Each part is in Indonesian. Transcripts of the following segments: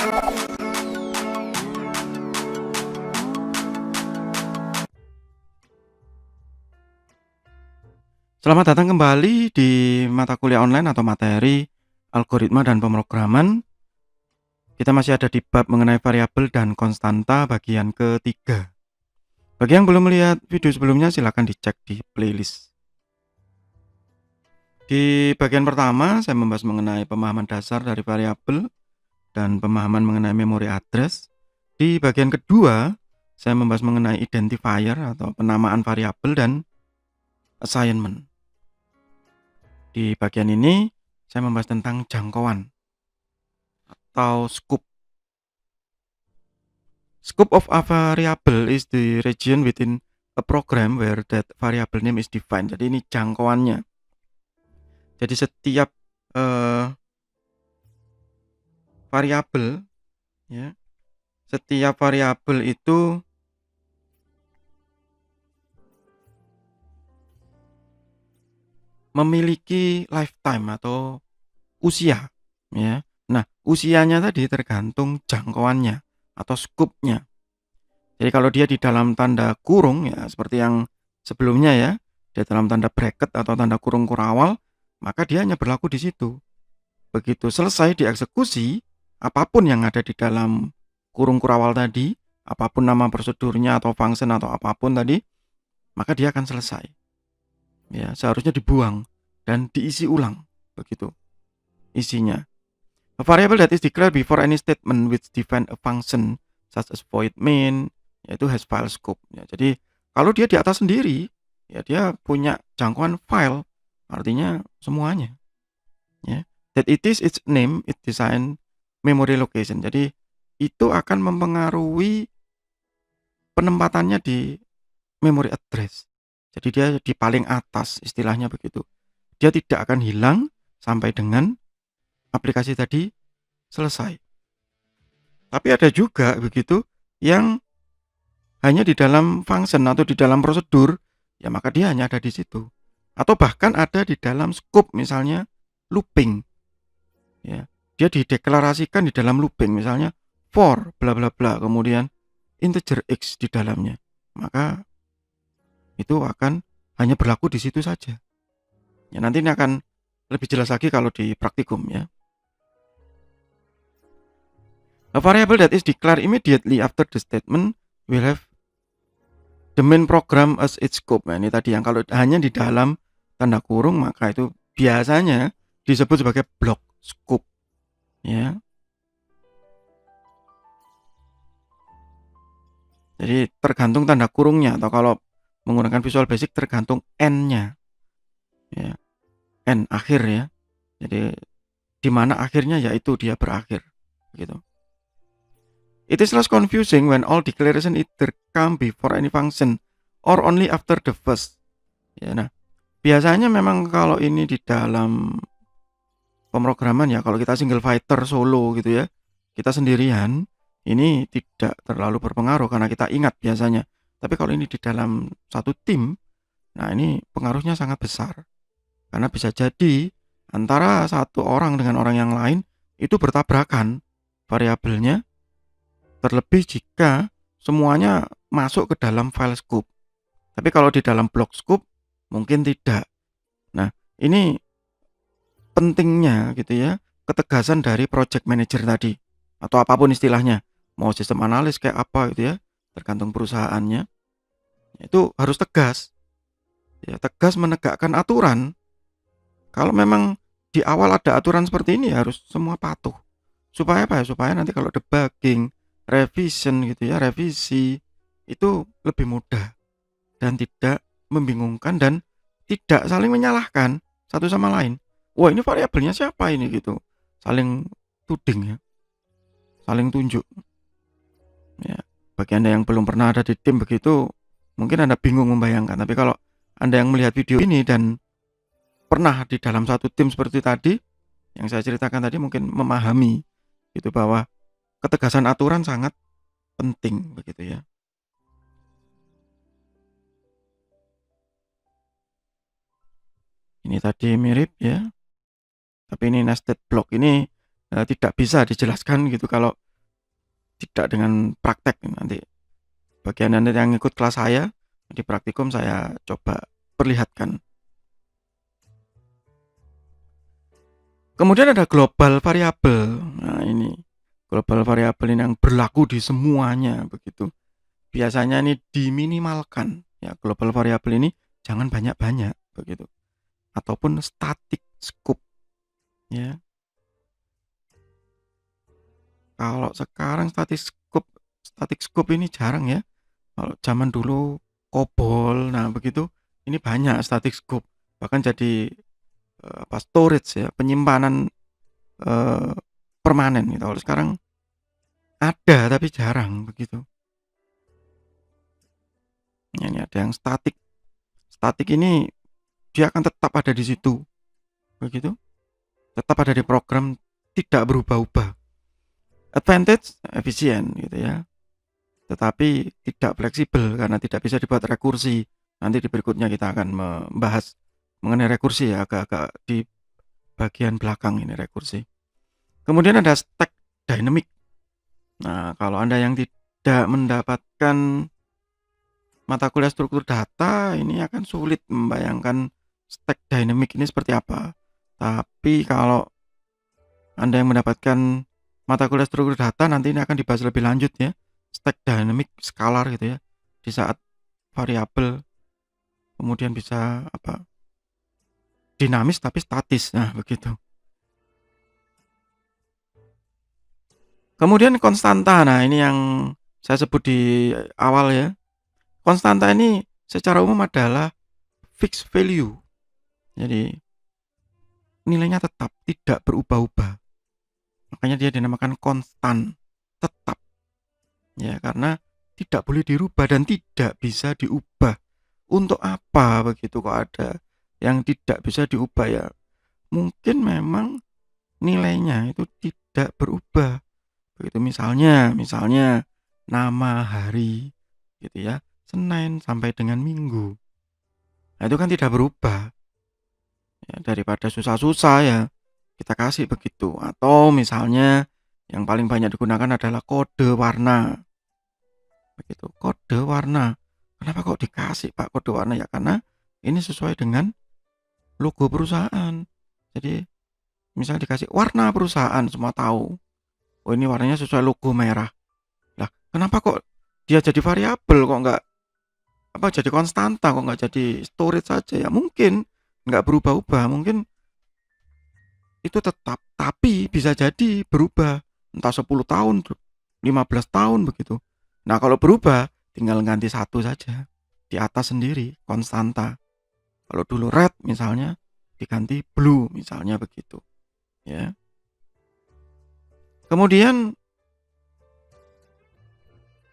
Selamat datang kembali di mata kuliah online atau materi algoritma dan pemrograman. Kita masih ada di bab mengenai variabel dan konstanta bagian ketiga. Bagi yang belum melihat video sebelumnya, silakan dicek di playlist. Di bagian pertama, saya membahas mengenai pemahaman dasar dari variabel dan pemahaman mengenai memory address. Di bagian kedua, saya membahas mengenai identifier atau penamaan variabel dan assignment. Di bagian ini, saya membahas tentang jangkauan atau scope. Scope of a variable is the region within a program where that variable name is defined. Jadi ini jangkauannya. Jadi setiap variabel, ya, setiap variabel itu memiliki lifetime atau usia, ya. Nah, usianya tadi tergantung jangkauannya atau scope-nya. Jadi kalau dia di dalam tanda kurung, ya seperti yang sebelumnya ya, di dalam tanda bracket atau tanda kurung kurawal, maka dia hanya berlaku di situ. Begitu selesai dieksekusi, apapun yang ada di dalam kurung kurawal tadi, apapun nama prosedurnya atau function atau apapun tadi, maka dia akan selesai. Ya, seharusnya dibuang dan diisi ulang, begitu isinya. A variable that is declared before any statement which define a function such as void main, yaitu has file scope. Ya, jadi kalau dia di atas sendiri, ya dia punya jangkauan file, artinya semuanya. Ya, that it is its name, it design memory location. Jadi itu akan mempengaruhi penempatannya di memory address. Jadi dia di paling atas, istilahnya begitu. Dia tidak akan hilang sampai dengan aplikasi tadi selesai. Tapi ada juga begitu yang hanya di dalam function atau di dalam prosedur, ya maka dia hanya ada di situ. Atau bahkan ada di dalam scope, misalnya looping. Ya, dia dideklarasikan di dalam looping, misalnya for bla bla bla, kemudian integer x di dalamnya. Maka itu akan hanya berlaku di situ saja. Ya, nanti ini akan lebih jelas lagi kalau di praktikum ya. A variable that is declared immediately after the statement will have the main program as its scope. Nah, ini tadi yang kalau hanya di dalam tanda kurung, maka itu biasanya disebut sebagai block scope. Ya. Jadi tergantung tanda kurungnya, atau kalau menggunakan Visual Basic tergantung n-nya. Ya. N akhir ya. Jadi di mana akhirnya yaitu dia berakhir gitu. It is less confusing when all declaration either come before any function or only after the first. Ya, nah, biasanya memang kalau ini di dalam pemrograman ya, kalau kita single fighter solo gitu ya, kita sendirian, ini tidak terlalu berpengaruh karena kita ingat biasanya. Tapi kalau ini di dalam satu tim, nah ini pengaruhnya sangat besar. Karena bisa jadi antara satu orang dengan orang yang lain itu bertabrakan variabelnya, terlebih jika semuanya masuk ke dalam file scope. Tapi kalau di dalam block scope mungkin tidak. Nah, ini pentingnya gitu ya, ketegasan dari project manager tadi atau apapun istilahnya, mau sistem analis kayak apa gitu ya, tergantung perusahaannya. Itu harus tegas. Ya, tegas menegakkan aturan. Kalau memang di awal ada aturan seperti ini harus semua patuh. Supaya apa ya? Supaya nanti kalau debugging, revision gitu ya, revisi itu lebih mudah dan tidak membingungkan dan tidak saling menyalahkan satu sama lain. Wah, ini variabelnya siapa ini gitu. Saling tuding ya. Saling tunjuk. Ya, bagi Anda yang belum pernah ada di tim begitu, mungkin Anda bingung membayangkan. Tapi kalau Anda yang melihat video ini dan pernah di dalam satu tim seperti tadi yang saya ceritakan tadi, mungkin memahami gitu bahwa ketegasan aturan sangat penting begitu ya. Ini tadi mirip ya. Tapi ini nested block ini tidak bisa dijelaskan gitu kalau tidak dengan praktek. Nanti bagi Anda yang ikut kelas saya di praktikum saya coba perlihatkan. Kemudian ada global variabel. Nah, ini global variabel ini yang berlaku di semuanya begitu. Biasanya ini diminimalkan. Ya, global variabel ini jangan banyak-banyak begitu. Ataupun static scope. Ya. Kalau sekarang static scope ini jarang ya. Kalau zaman dulu COBOL, nah begitu ini banyak static scope. Bahkan jadi storage ya, penyimpanan permanen gitu. Kalau sekarang ada tapi jarang begitu. Ini ada yang statik. Statik ini dia akan tetap ada di situ. Begitu. Tetap ada di program, tidak berubah-ubah. Advantage efisien gitu ya. Tetapi tidak fleksibel karena tidak bisa dibuat rekursi. Nanti di berikutnya kita akan membahas mengenai rekursi ya, agak-agak di bagian belakang ini rekursi. Kemudian ada stack dynamic. Nah, kalau Anda yang tidak mendapatkan mata kuliah struktur data, ini akan sulit membayangkan stack dynamic ini seperti apa. Tapi kalau Anda yang mendapatkan mata kuliah struktur data, nanti ini akan dibahas lebih lanjut ya. Stack dynamic scalar gitu ya. Di saat variabel kemudian bisa dinamis tapi statis. Nah, begitu. Kemudian konstanta. Nah, ini yang saya sebut di awal ya. Konstanta ini secara umum adalah fixed value. Jadi nilainya tetap, tidak berubah-ubah. Makanya dia dinamakan konstan, tetap. Ya, karena tidak boleh dirubah dan tidak bisa diubah. Untuk apa begitu kok ada yang tidak bisa diubah ya? Mungkin memang nilainya itu tidak berubah. Begitu misalnya nama hari gitu ya. Senin sampai dengan Minggu. Nah, itu kan tidak berubah. Ya, daripada susah-susah ya kita kasih begitu. Atau misalnya yang paling banyak digunakan adalah kode warna. Begitu, kode warna. Kenapa kok dikasih Pak kode warna ya? Karena ini sesuai dengan logo perusahaan. Jadi misalnya dikasih warna perusahaan, semua tahu. Oh, ini warnanya sesuai logo merah. Lah, kenapa kok dia jadi variabel kok nggak jadi konstanta, kok nggak jadi storage saja ya? Mungkin nggak berubah-ubah, mungkin itu tetap, tapi bisa jadi berubah entah 10 tahun, 15 tahun begitu. Nah, kalau berubah tinggal ganti satu saja di atas sendiri, konstanta. Kalau dulu red misalnya diganti blue misalnya begitu ya. Kemudian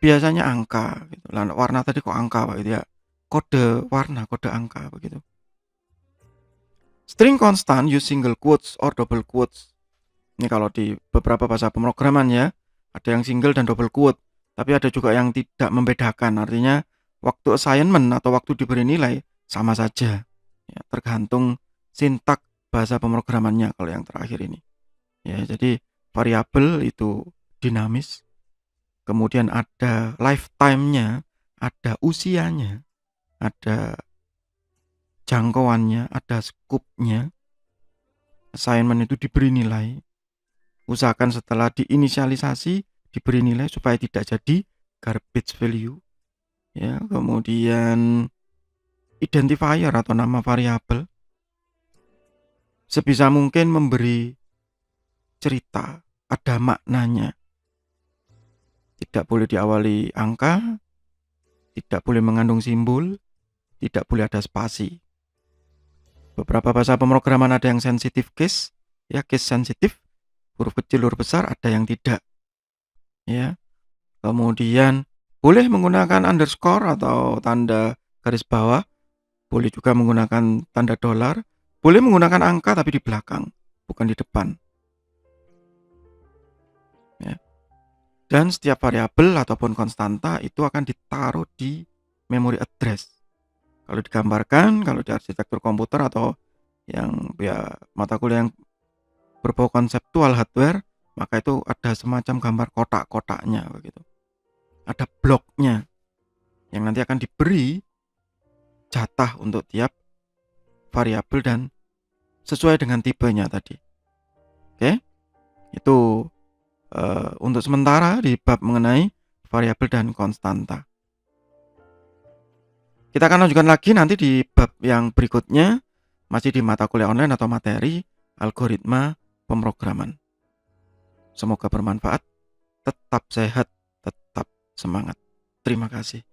biasanya angka gitu. Warna tadi kok angka Pak gitu ya. Kode warna, kode angka begitu. String constant use single quotes or double quotes. Ini kalau di beberapa bahasa pemrograman ya, ada yang single dan double quote. Tapi ada juga yang tidak membedakan. Artinya waktu assignment atau waktu diberi nilai sama saja. Ya, tergantung sintak bahasa pemrogramannya kalau yang terakhir ini. Ya, jadi variabel itu dinamis. Kemudian ada lifetime-nya, ada usianya, ada jangkauannya, ada scope-nya. Assignment itu diberi nilai. Usahakan setelah diinisialisasi diberi nilai supaya tidak jadi garbage value. Ya, kemudian identifier atau nama variabel sebisa mungkin memberi cerita, ada maknanya. Tidak boleh diawali angka, tidak boleh mengandung simbol, tidak boleh ada spasi. Beberapa bahasa pemrograman ada yang sensitive case, ya case sensitif, huruf kecil, huruf besar, ada yang tidak. Ya. Kemudian boleh menggunakan underscore atau tanda garis bawah, boleh juga menggunakan tanda dolar, boleh menggunakan angka tapi di belakang, bukan di depan. Ya. Dan setiap variabel ataupun konstanta itu akan ditaruh di memory address. Kalau digambarkan, kalau di arsitektur komputer atau yang ya mata kuliah yang berbau konseptual hardware, maka itu ada semacam gambar kotak-kotaknya begitu. Ada bloknya yang nanti akan diberi jatah untuk tiap variabel dan sesuai dengan tipenya tadi. Oke, itu untuk sementara di bab mengenai variabel dan konstanta. Kita akan lanjutkan lagi nanti di bab yang berikutnya, masih di mata kuliah online atau materi algoritma pemrograman. Semoga bermanfaat, tetap sehat, tetap semangat. Terima kasih.